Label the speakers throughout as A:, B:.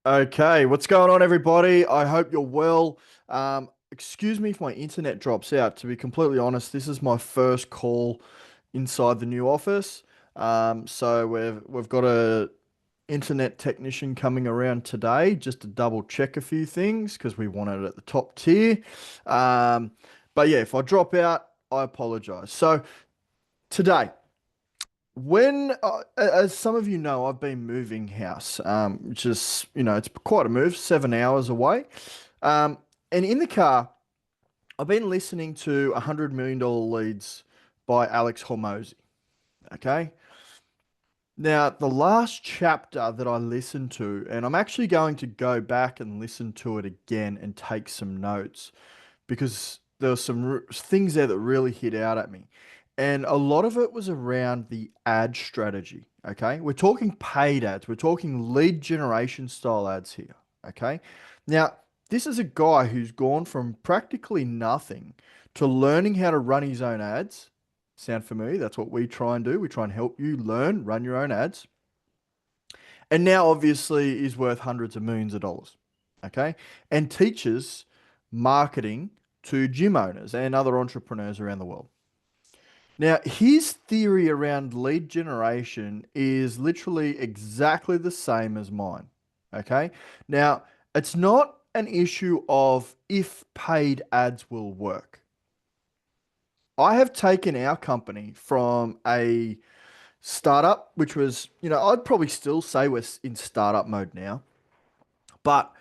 A: Okay, what's going on, everybody? I hope you're well. Excuse me if my internet drops out. To be completely honest, this is my first call inside the new office. So we've got a internet technician coming around today just to double check a few things because we want it at the top tier. Um, but yeah, if I drop out, I apologize. So today. As some of you know, I've been moving house, which is, it's quite a move, 7 hours away. Um, and in the car, I've been listening to $100 million Leads by Alex Hormozi. Okay. Now, the last chapter that I listened to, and I'm actually going to go back and listen to it again and take some notes because there were some things there that really hit out at me. And a lot of it was around the ad strategy. Okay. We're talking paid ads, we're talking lead generation style ads here. Okay. Now, this is a guy who's gone from practically nothing to learning how to run his own ads. Sound familiar? That's what we try and do. We try and help you learn, run your own ads. And now, obviously, is worth hundreds of millions of dollars. Okay. And teaches marketing to gym owners and other entrepreneurs around the world. Now, his theory around lead generation is literally exactly the same as mine. Okay. Now, it's not an issue of if paid ads will work. I have taken our company from a startup, which was, I'd probably still say we're in startup mode now, but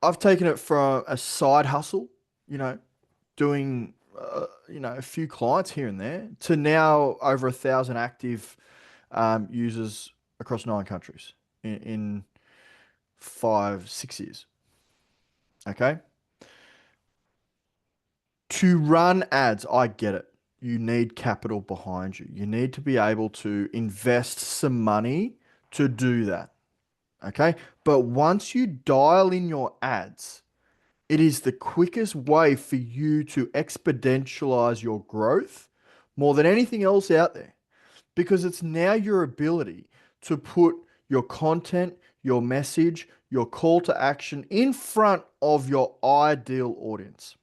A: I've taken it from a side hustle, you know, doing, a few clients here and there to now over 1,000 active users across 9 countries in 5, 6 years. Okay. To run ads, I get it. You need capital behind you. You need to be able to invest some money to do that. Okay. But once you dial in your ads, it is the quickest way for you to exponentialize your growth more than anything else out there because it's now your ability to put your content, your message, your call to action in front of your ideal audience.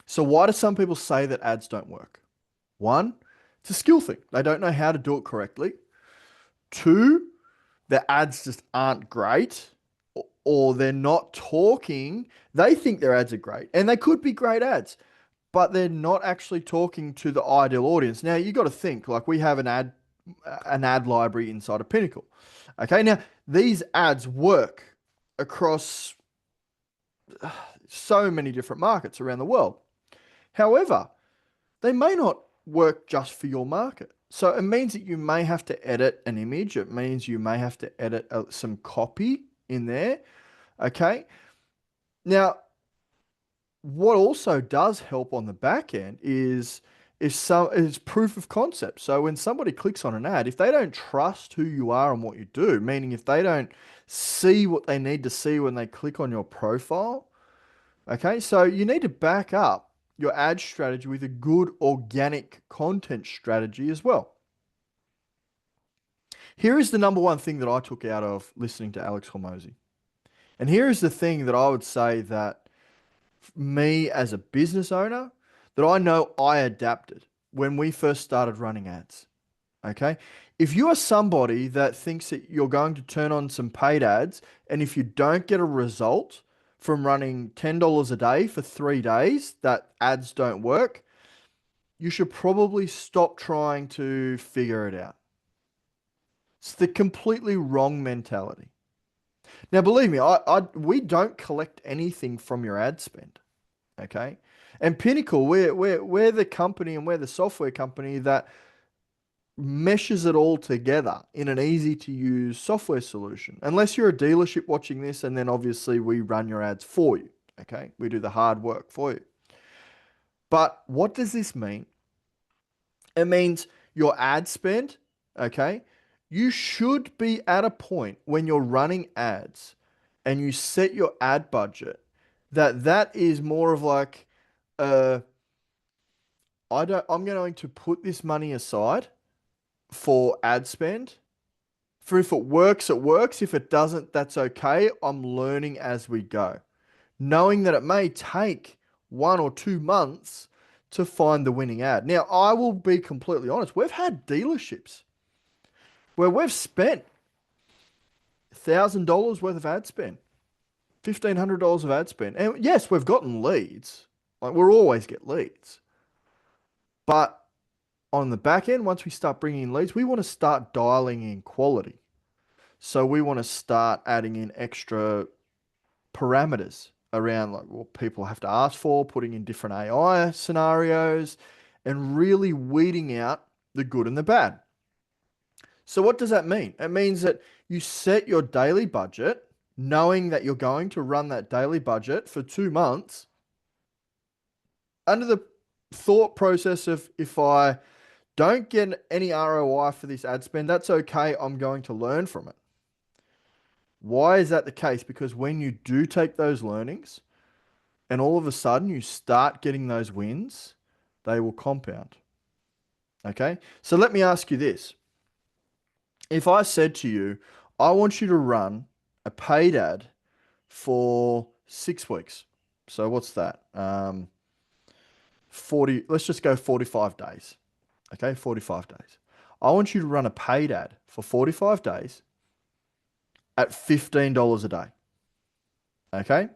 A: So, why do some people say that ads don't work? One, it's a skill thing. They don't know how to do it correctly. Two, the ads just aren't great or they're not talking. They think their ads are great and they could be great ads, but they're not actually talking to the ideal audience. Now you got to think like we have an ad library inside of Pinnacle. Okay, now these ads work across so many different markets around the world. However, they may not work just for your market. So it means that you may have to edit an image. It means you may have to edit some copy in there. Okay. Now, what also does help on the back end is proof of concept. So when somebody clicks on an ad, if they don't trust who you are and what you do, meaning if they don't see what they need to see when they click on your profile, okay, so you need to back up your ad strategy with a good organic content strategy as well. Here is the number one thing that I took out of listening to Alex Hormozi. And here is the thing that I would say that me as a business owner, that I know I adapted when we first started running ads. Okay. If you are somebody that thinks that you're going to turn on some paid ads, and if you don't get a result from running $10 a day for 3 days, that ads don't work, you should probably stop trying to figure it out. It's the completely wrong mentality. Now, believe me, we don't collect anything from your ad spend. Okay. And Pinnacle, we're the company and we're the software company that meshes it all together in an easy to use software solution. Unless you're a dealership watching this, and then obviously we run your ads for you. Okay. We do the hard work for you. But what does this mean? It means your ad spend, okay? You should be at a point when you're running ads and you set your ad budget that is more of like uh I'm going to put this money aside for ad spend For if it works, it works. If it doesn't, that's okay. I'm learning as we go, knowing that it may take 1 or 2 months to find the winning ad. Now, I will be completely honest. We've had dealerships where we've spent $1,000 worth of ad spend, $1,500 of ad spend. And yes, we've gotten leads. Like we'll always get leads. But on the back end, once we start bringing in leads, we want to start dialing in quality. So we want to start adding in extra parameters around like what people have to ask for, putting in different AI scenarios, and really weeding out the good and the bad. So what does that mean? It means that you set your daily budget, knowing that you're going to run that daily budget for 2 months under the thought process of if I don't get any ROI for this ad spend, that's okay. I'm going to learn from it. Why is that the case? Because when you do take those learnings and all of a sudden you start getting those wins, they will compound. Okay. So let me ask you this. If I said to you, I want you to run a paid ad for 6 weeks. So what's that? 40, let's just go 45 days. Okay. 45 days. I want you to run a paid ad for 45 days at $15 a day. Okay.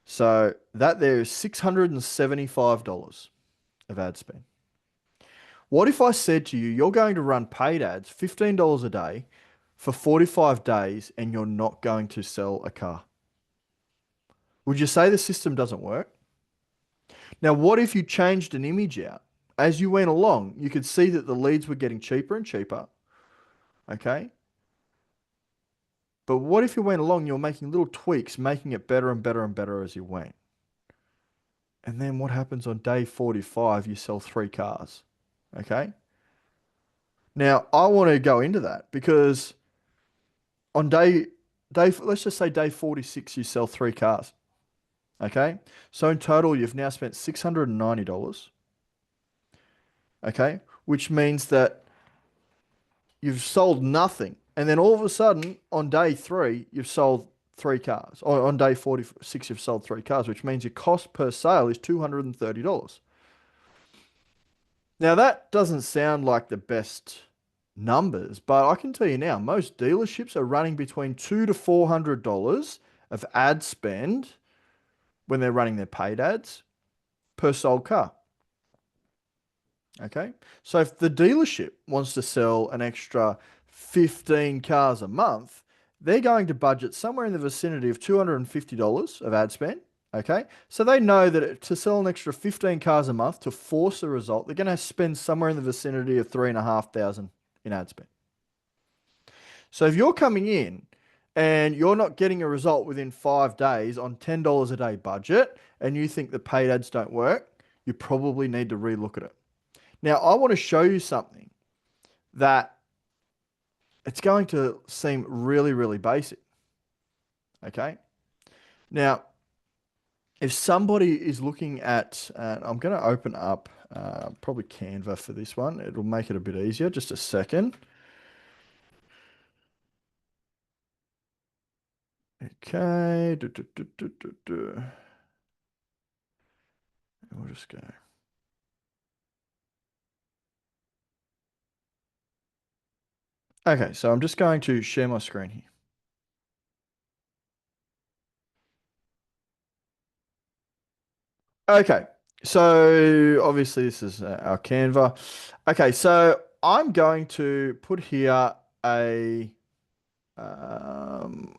A: So that there is $675 of ad spend. What if I said to you, you're going to run paid ads, $15 a day for 45 days and you're not going to sell a car? Would you say the system doesn't work? Now, what if you changed an image out? As you went along, you could see that the leads were getting cheaper and cheaper. Okay. But what if you went along, you're making little tweaks, making it better and better and better as you went? And then what happens on day 45? You sell 3 cars. Okay. Now, I want to go into that because on let's just say day 46, you sell 3 cars. Okay. So in total, you've now spent $690. Okay. Which means that you've sold nothing. And then all of a sudden, on day 3, you've sold 3 cars. Or on day 46, you've sold 3 cars, which means your cost per sale is $230. Now, that doesn't sound like the best numbers, but I can tell you now, most dealerships are running between $200 to $400 of ad spend when they're running their paid ads per sold car. Okay. So if the dealership wants to sell an extra 15 cars a month, they're going to budget somewhere in the vicinity of $250 of ad spend. Okay. So they know that to sell an extra 15 cars a month to force a result, they're going to spend somewhere in the vicinity of 3,500 in ad spend. So if you're coming in and you're not getting a result within 5 days on $10 a day budget and you think the paid ads don't work, you probably need to relook at it. Now, I want to show you something that it's going to seem really, really basic. Okay. Now, if somebody is looking at, I'm going to open up probably Canva for this one. It'll make it a bit easier. Just a second. Okay. We'll just go. Okay, so I'm just going to share my screen here. Okay, so obviously this is our Canva. Okay, so I'm going to put here a um,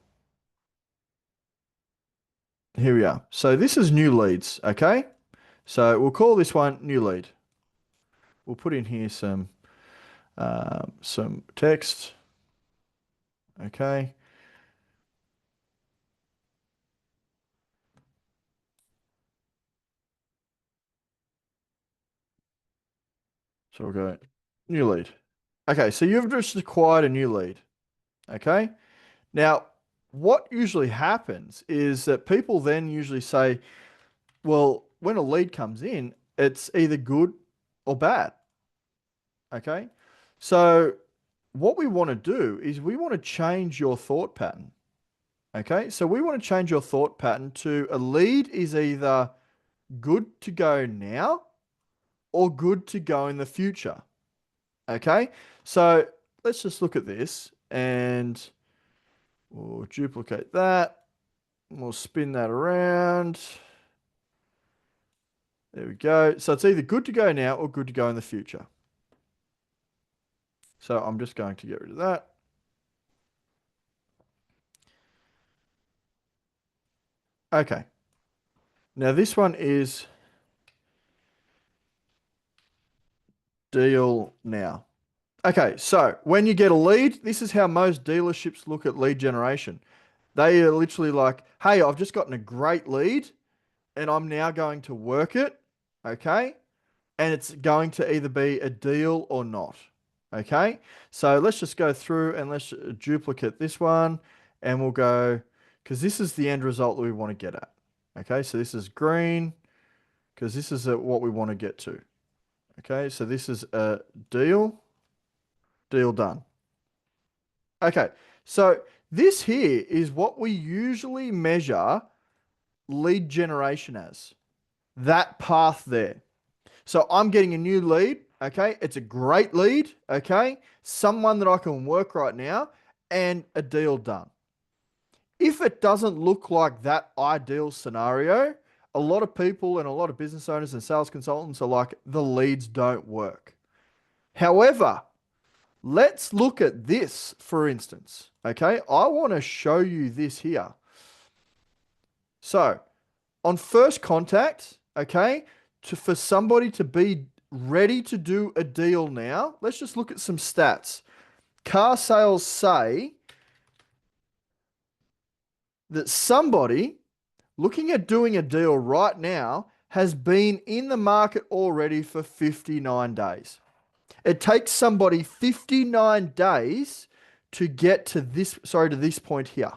A: here we are. So this is new leads. Okay, so we'll call this one new lead. We'll put in here some text. Okay. So we'll go new lead. Okay, so you've just acquired a new lead. Okay. Now, what usually happens is that people then usually say, well, when a lead comes in, it's either good or bad. Okay. So what we want to do is we want to change your thought pattern. Okay. So we want to change your thought pattern to a lead is either good to go now or good to go in the future. Okay. So let's just look at this and we'll duplicate that. We'll spin that around. There we go. So it's either good to go now or good to go in the future. So I'm just going to get rid of that. Okay. Now this one is deal now. Okay, so when you get a lead, this is how most dealerships look at lead generation. They are literally like, hey, I've just gotten a great lead and I'm now going to work it. Okay. And it's going to either be a deal or not. Okay. So let's just go through and let's duplicate this one and we'll go, because this is the end result that we want to get at. Okay. So this is green because this is what we want to get to. Okay. So this is a deal, deal done. Okay. So this here is what we usually measure lead generation as that path there. So I'm getting a new lead. Okay. It's a great lead. Okay. Someone that I can work right now and a deal done. If it doesn't look like that ideal scenario, a lot of people and a lot of business owners and sales consultants are like, the leads don't work. However, let's look at this for instance. Okay. I want to show you this here. So on first contact, okay, for somebody to be ready to do a deal now, let's just look at some stats. Car sales say that somebody looking at doing a deal right now has been in the market already for 59 days. It takes somebody 59 days to get to this, sorry, to this point here.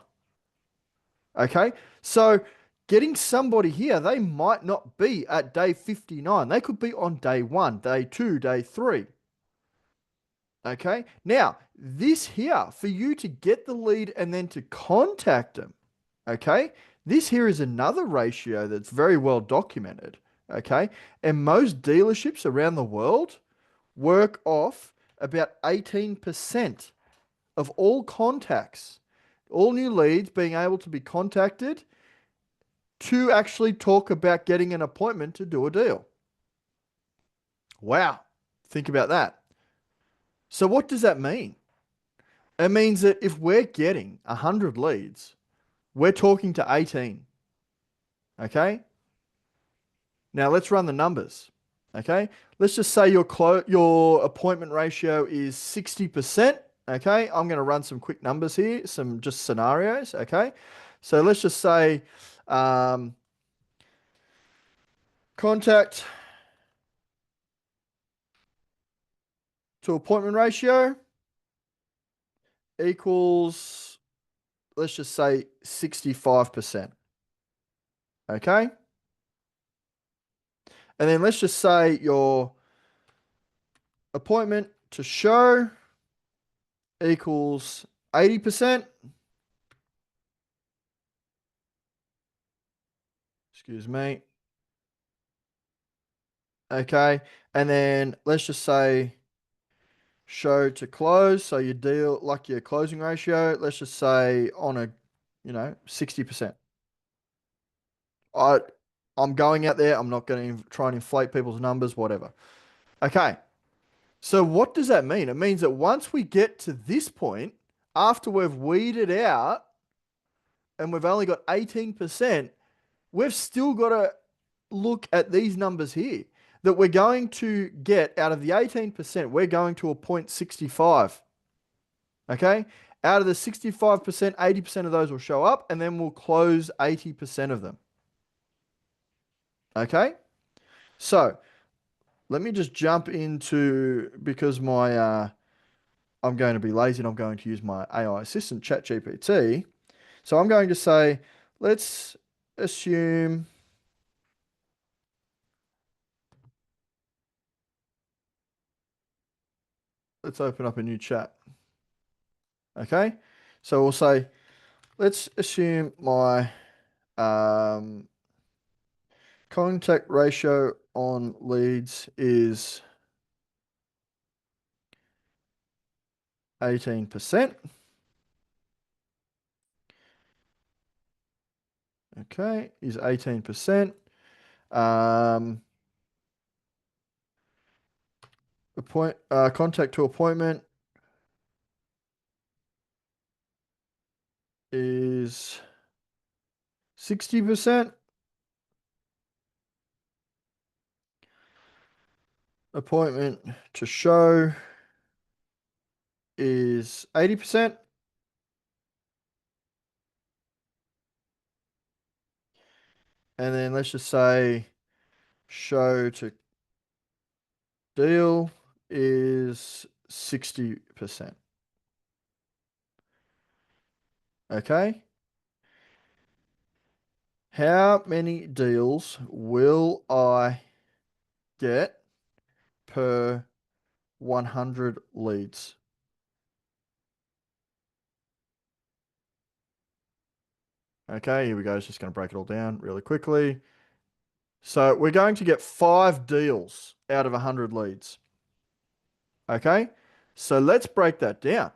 A: Okay. So getting somebody here, they might not be at day 59. They could be on day one, day two, day three. Okay. Now, this here, for you to get the lead and then to contact them, okay, this here is another ratio that's very well documented. Okay. And most dealerships around the world work off about 18% of all contacts, all new leads being able to be contacted to actually talk about getting an appointment to do a deal. Wow. Think about that. So, what does that mean? It means that if we're getting 100 leads, we're talking to 18. Okay. Now, let's run the numbers. Okay. Let's just say your appointment ratio is 60%. Okay. I'm going to run some quick numbers here, some just scenarios. Okay. So, let's just say um, contact to appointment ratio equals, let's just say 65%. Okay. And then let's just say your appointment to show equals 80%. Excuse me. Okay. And then let's just say show to close. So you deal like your closing ratio, let's just say on a, 60%. I, I'm going out there. I'm not going to try and inflate people's numbers, whatever. Okay. So what does that mean? It means that once we get to this point, after we've weeded out and we've only got 18%, we've still got to look at these numbers here that we're going to get out of the 18%, we're going to appoint 65. Okay. Out of the 65%, 80% of those will show up and then we'll close 80% of them. Okay. So let me just jump into because I'm going to be lazy and I'm going to use my AI assistant, ChatGPT. So I'm going to say, let's assume, let's open up a new chat. Okay. So we'll say, let's assume my um, contact ratio on leads is 18%. Okay, is 18%. Um, contact to appointment is 60%. Appointment to show is 80%. And then let's just say show to deal is 60%. Okay. How many deals will I get per 100 leads? Okay, here we go. It's just going to break it all down really quickly. So we're going to get 5 deals out of 100 leads. Okay. So let's break that down.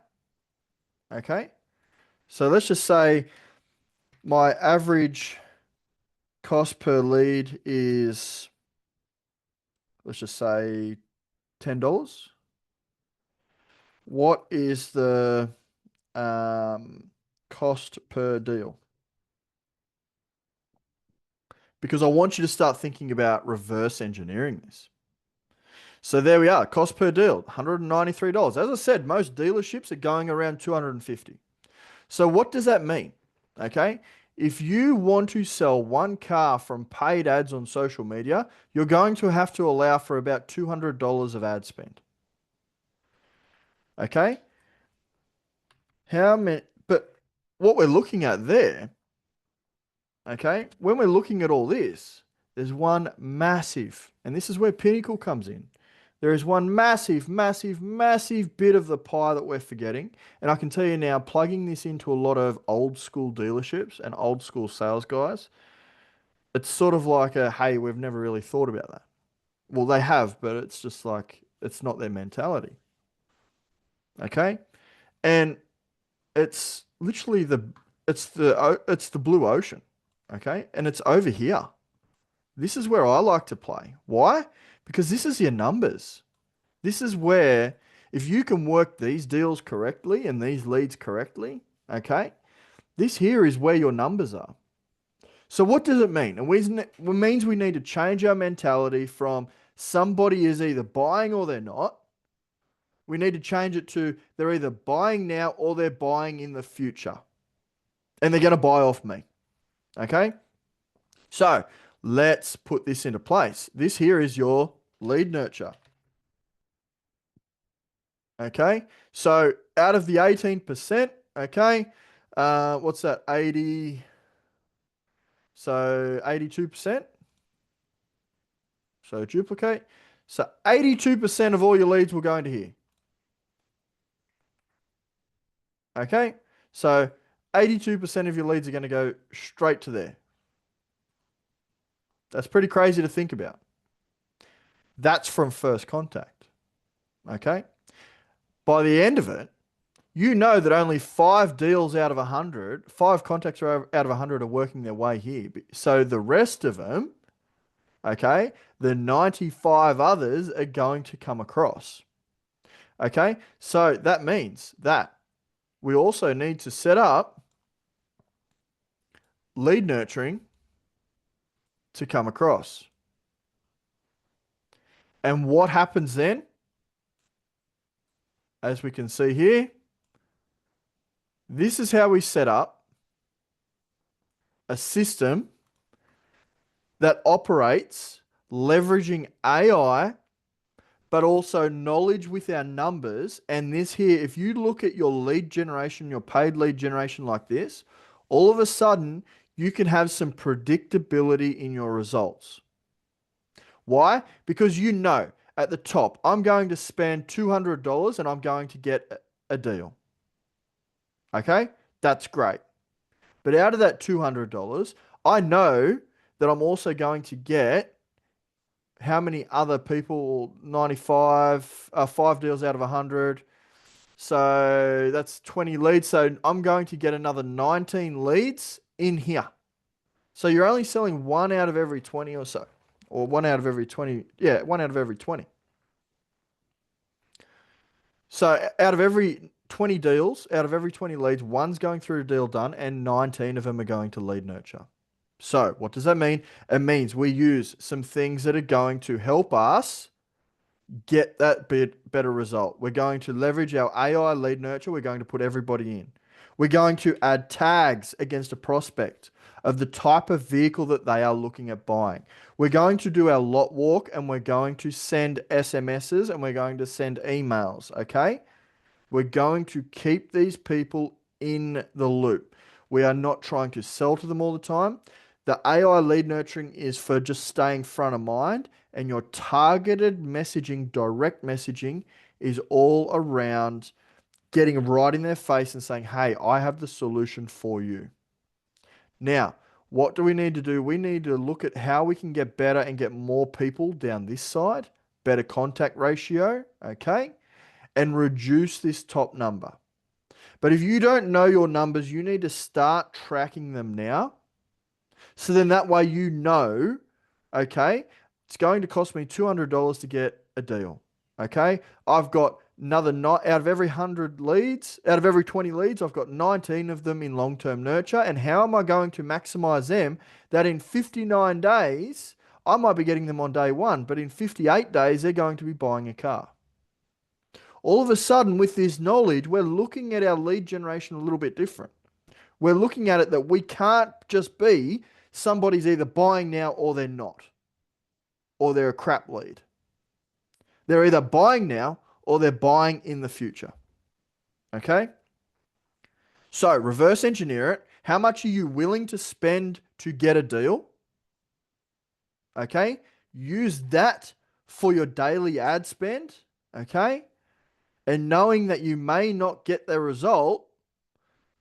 A: Okay. So let's just say my average cost per lead is, let's just say $10. What is the um, cost per deal? Because I want you to start thinking about reverse engineering this. So there we are, cost per deal, $193. As I said, most dealerships are going around 250. So what does that mean? Okay. If you want to sell one car from paid ads on social media, you're going to have to allow for about $200 of ad spend. Okay. How many, but what we're looking at there, okay, when we're looking at all this, there's one massive, and this is where Pinnacle comes in. There is one massive, massive, massive bit of the pie that we're forgetting. And I can tell you now, plugging this into a lot of old school dealerships and old school sales guys, it's sort of like a, hey, we've never really thought about that. Well, they have, but it's just like, it's not their mentality. Okay. And it's literally it's the blue ocean. Okay. And it's over here. This is where I like to play. Why? Because this is your numbers. This is where, if you can work these deals correctly and these leads correctly, okay, this here is where your numbers are. So what does it mean? It means we need to change our mentality from somebody is either buying or they're not. We need to change it to they're either buying now or they're buying in the future. And they're going to buy off me. Okay? So let's put this into place. This here is your lead nurture. Okay. So out of the 18%, okay, what's that? 80. So 82%. So duplicate. So 82% of all your leads will go into here. Okay. So 82% of your leads are going to go straight to there. That's pretty crazy to think about. That's from first contact. Okay. By the end of it, you know that only 5 deals out of 100, 5 contacts out of 100 are working their way here. So the rest of them, okay, the 95 others are going to come across. Okay, so that means that we also need to set up lead nurturing to come across. And what happens then? As we can see here, this is how we set up a system that operates leveraging AI, but also knowledge with our numbers. And this here, if you look at your lead generation, your paid lead generation like this, all of a sudden you can have some predictability in your results. Why? Because you know at the top, I'm going to spend $200 and I'm going to get a deal. Okay, that's great. But out of that $200, I know that I'm also going to get how many other people? 95, 5 deals out of 100. So that's 20 leads. So I'm going to get another 19 leads in here. So you're only selling one out of every 20 or so, or one out of every 20. Yeah, one out of every 20. So out of every 20 deals, out of every 20 leads, one's going through a deal done and 19 of them are going to lead nurture. So what does that mean? It means we use some things that are going to help us get that bit better result. We're going to leverage our AI lead nurture. We're going to put everybody in. We're going to add tags against a prospect of the type of vehicle that they are looking at buying. We're going to do our lot walk and we're going to send SMSs and we're going to send emails. Okay. We're going to keep these people in the loop. We are not trying to sell to them all the time. The AI lead nurturing is for just staying front of mind, and your targeted messaging, direct messaging, is all around getting right in their face and saying, hey, I have the solution for you. Now, what do we need to do? We need to look at how we can get better and get more people down this side, better contact ratio, okay, and reduce this top number. But if you don't know your numbers, you need to start tracking them now. So then that way you know, okay, it's going to cost me $200 to get a deal. Okay. I've got another out of every 100 leads, out of every 20 leads, I've got 19 of them in long term nurture. And how am I going to maximize them? That in 59 days, I might be getting them on day one, but in 58 days, they're going to be buying a car. All of a sudden, with this knowledge, we're looking at our lead generation a little bit different. We're looking at it that we can't just be somebody's either buying now or they're not, or they're a crap lead. They're either buying now or they're buying in the future. Okay? So reverse engineer it. How much are you willing to spend to get a deal? Okay? Use that for your daily ad spend. Okay? And knowing that you may not get the result,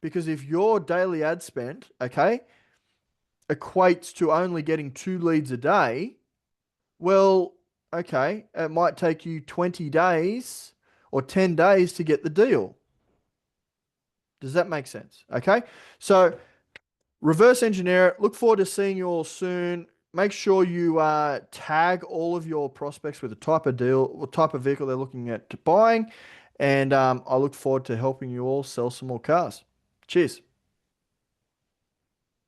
A: because if your daily ad spend, okay, equates to only getting 2 leads a day, well, okay, it might take you 20 days or 10 days to get the deal. Does that make sense? Okay. So reverse engineer it. Look forward to seeing you all soon. Make sure you tag all of your prospects with the type of deal, what type of vehicle they're looking at buying. And I look forward to helping you all sell some more cars. Cheers.